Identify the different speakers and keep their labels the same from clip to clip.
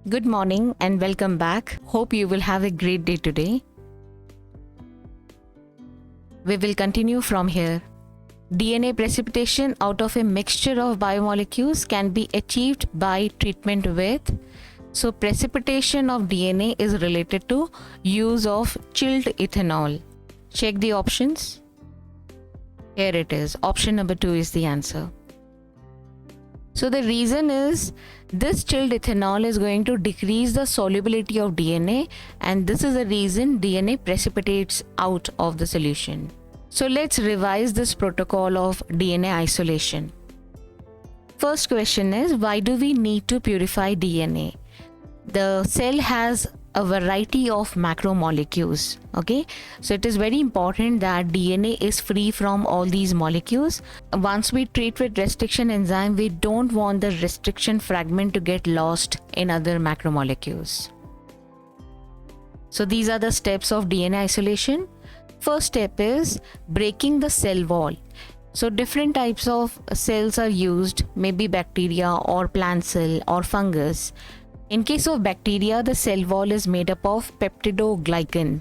Speaker 1: Good morning and welcome back. Hope you will have a great day today. We will continue from here. DNA precipitation out of a mixture of biomolecules can be achieved by treatment with. So precipitation of DNA is related to use of chilled ethanol. Check the options. Here it is. Option number 2 is the answer. So the reason is this chilled ethanol is going to decrease the solubility of DNA, and this is the reason DNA precipitates out of the solution. So let's revise this protocol of DNA isolation. First question is, why do we need to purify DNA? The cell has a variety of macromolecules. Okay, so it is very important that DNA is free from all these molecules. Once we treat with restriction enzyme, we don't want the restriction fragment to get lost in other macromolecules. So these are the steps of DNA isolation. First step is breaking the cell wall. So different types of cells are used, maybe bacteria or plant cell or fungus. In case of bacteria, the cell wall is made up of peptidoglycan.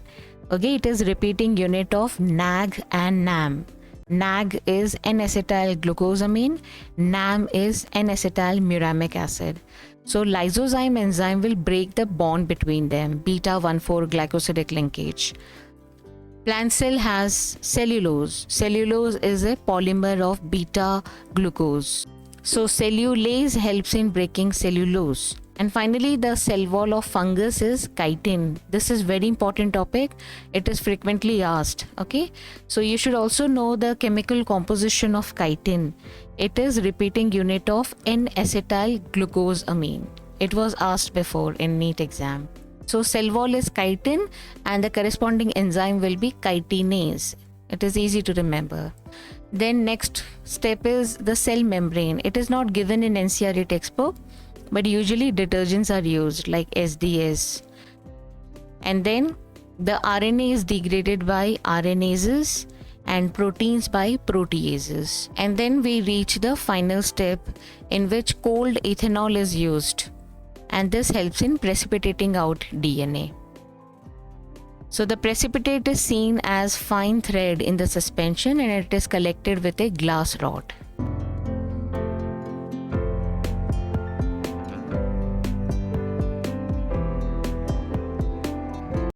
Speaker 1: Okay, it is repeating unit of NAG and NAM. NAG is N-acetyl glucosamine, NAM is N-acetylmuramic acid. So lysozyme enzyme will break the bond between them, beta-1,4 glycosidic linkage. Plant cell has cellulose. Cellulose is a polymer of beta glucose. So cellulase helps in breaking cellulose. And finally, the cell wall of fungus is chitin. This is very important topic. It is frequently asked. Okay, so you should also know the chemical composition of chitin. It is repeating unit of N-acetyl glucosamine. It was asked before in NEET exam. So cell wall is chitin and the corresponding enzyme will be chitinase. It is easy to remember. Then next step is the cell membrane. It is not given in NCERT textbook, but usually detergents are used like SDS. And then the RNA is degraded by RNases and proteins by proteases. And then we reach the final step in which cold ethanol is used. And this helps in precipitating out DNA. So the precipitate is seen as fine thread in the suspension and it is collected with a glass rod.